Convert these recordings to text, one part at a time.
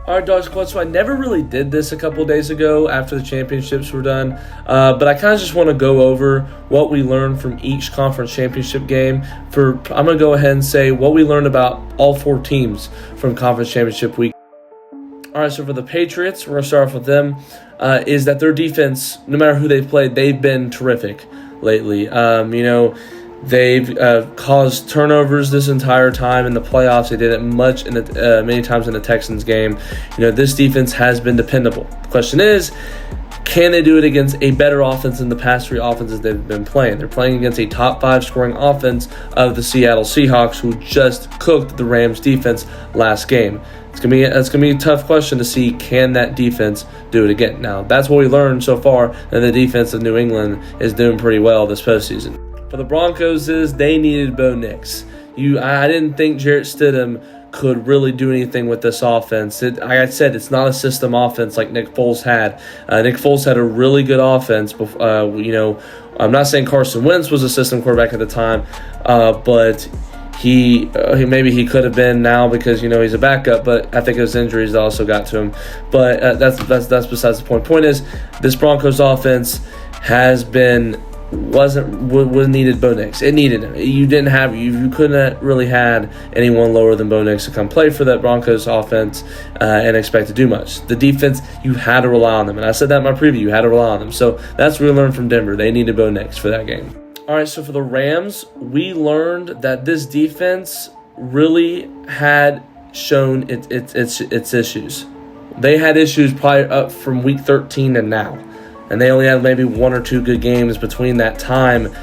All right, Dog Squad, so I never really did this a couple days ago after the championships were done, but I kind of just want to go over what we learned from each conference championship game. I'm going to go ahead and say what we learned about all four teams from conference championship week. All right, so for the Patriots, we're going to start off with them, is that their defense, no matter who they've played, they've been terrific lately. They've caused turnovers this entire time in the playoffs. They did it many times in the Texans game. This defense has been dependable. The question is, can they do it against a better offense than the past three offenses they've been playing? They're playing against a top 5 scoring offense of the Seattle Seahawks, who just cooked the Rams defense last game. It's gonna be a tough question to see, can that defense do it again? Now, that's what we learned so far, and the defense of New England is doing pretty well this postseason. For the Broncos, they needed Bo Nix. I didn't think Jarrett Stidham could really do anything with this offense. Like I said, it's not a system offense like Nick Foles had. Nick Foles had a really good offense. I'm not saying Carson Wentz was a system quarterback at the time, but he could have been now because he's a backup. But I think his injuries also got to him. But that's besides the point. Point is, this Broncos offense wasn't needed Bo Nix. It needed him. You couldn't really had anyone lower than Bo Nix to come play for that Broncos offense and expect to do much. The defense, you had to rely on them, and I said that in my preview. You had to rely on them. So that's what we learned from Denver. They needed Bo Nix for that game. All right, so for the Rams, we learned that this defense really had shown its issues. They had issues probably up from week 13 to now. And they only had maybe 1 or 2 good games between that time.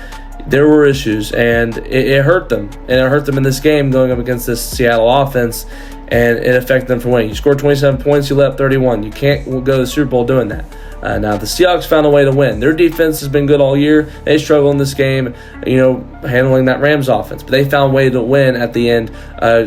There were issues, and it hurt them. And it hurt them in this game going up against this Seattle offense, and it affected them from winning. You scored 27 points, you let up 31. You can't go to the Super Bowl doing that. Now, the Seahawks found a way to win. Their defense has been good all year. They struggled in this game, handling that Rams offense. But they found a way to win at the end,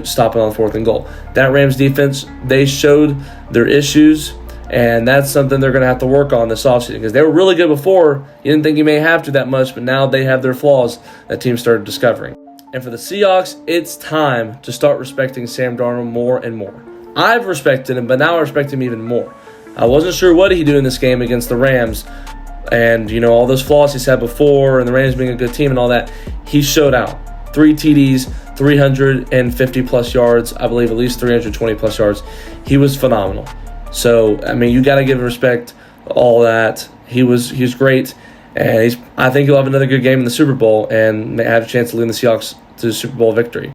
stopping on 4th and goal. That Rams defense, they showed their issues. And that's something they're going to have to work on this offseason because they were really good before. You didn't think you may have to that much, but now they have their flaws that teams started discovering. And for the Seahawks, it's time to start respecting Sam Darnold more and more. I've respected him, but now I respect him even more. I wasn't sure what he'd do in this game against the Rams. And, all those flaws he's had before and the Rams being a good team and all that, he showed out. 3 TDs, 350-plus yards, I believe at least 320-plus yards. He was phenomenal. So, you got to give respect all that. He was great, and I think he'll have another good game in the Super Bowl and have a chance to lead the Seahawks to the Super Bowl victory.